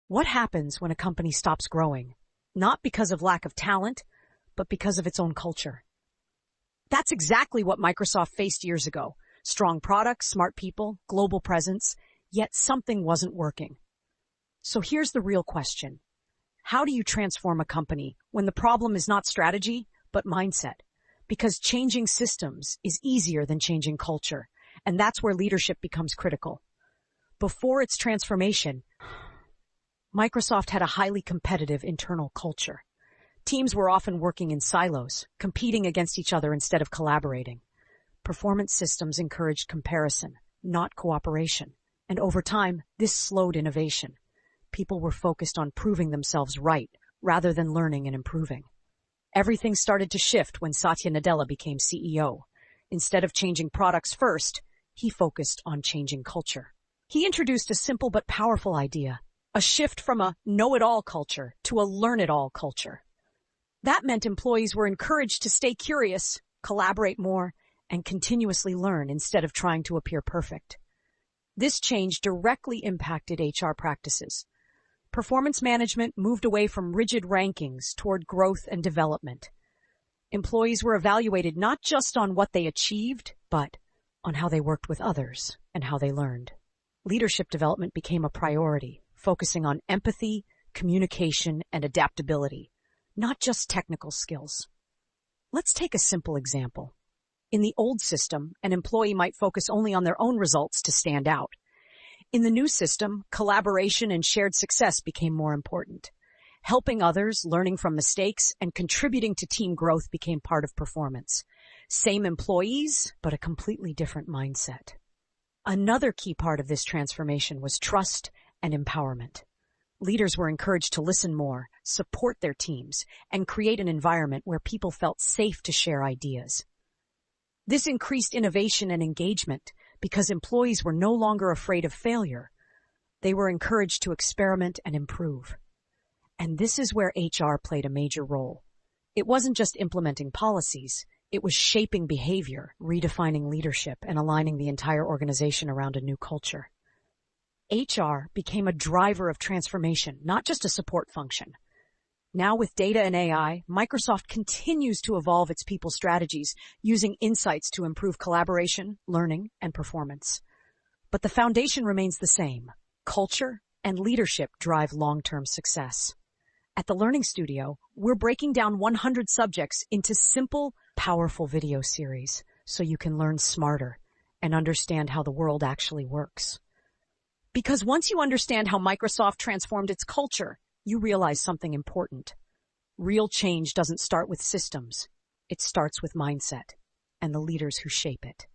What happens when a company stops growing? Not because of lack of talent, but because of its own culture. That's exactly what Microsoft faced years ago. Strong products, smart people, global presence, yet something wasn't working. So here's the real question. How do you transform a company when the problem is not strategy, but mindset? Because changing systems is easier than changing culture, and that's where leadership becomes critical. Before its transformation, Microsoft had a highly competitive internal culture. Teams were often working in silos, competing against each other instead of collaborating. Performance systems encouraged comparison, not cooperation. And over time, this slowed innovation. People were focused on proving themselves right, rather than learning and improving. Everything started to shift when Satya Nadella became CEO. Instead of changing products first, he focused on changing culture. He introduced a simple but powerful idea, a shift from a know-it-all culture to a learn-it-all culture. That meant employees were encouraged to stay curious, collaborate more, and continuously learn instead of trying to appear perfect. This change directly impacted HR practices. Performance management moved away from rigid rankings toward growth and development. Employees were evaluated not just on what they achieved, but on how they worked with others and how they learned. Leadership development became a priority, focusing on empathy, communication, and adaptability, not just technical skills. Let's take a simple example. In the old system, an employee might focus only on their own results to stand out. In the new system, collaboration and shared success became more important. Helping others, learning from mistakes, and contributing to team growth became part of performance. Same employees, but a completely different mindset. Another key part of this transformation was trust and empowerment. Leaders were encouraged to listen more, support their teams, and create an environment where people felt safe to share ideas. This increased innovation and engagement because employees were no longer afraid of failure. They were encouraged to experiment and improve. And this is where HR played a major role. It wasn't just implementing policies, it was shaping behavior, redefining leadership, and aligning the entire organization around a new culture. HR became a driver of transformation, not just a support function. Now with data and AI, Microsoft continues to evolve its people strategies, using insights to improve collaboration, learning, and performance. But the foundation remains the same. Culture and leadership drive long-term success. At the Learning Studio, we're breaking down 100 subjects into simple, powerful video series so you can learn smarter and understand how the world actually works. Because once you understand how Microsoft transformed its culture, you realize something important. Real change doesn't start with systems. It starts with mindset and the leaders who shape it.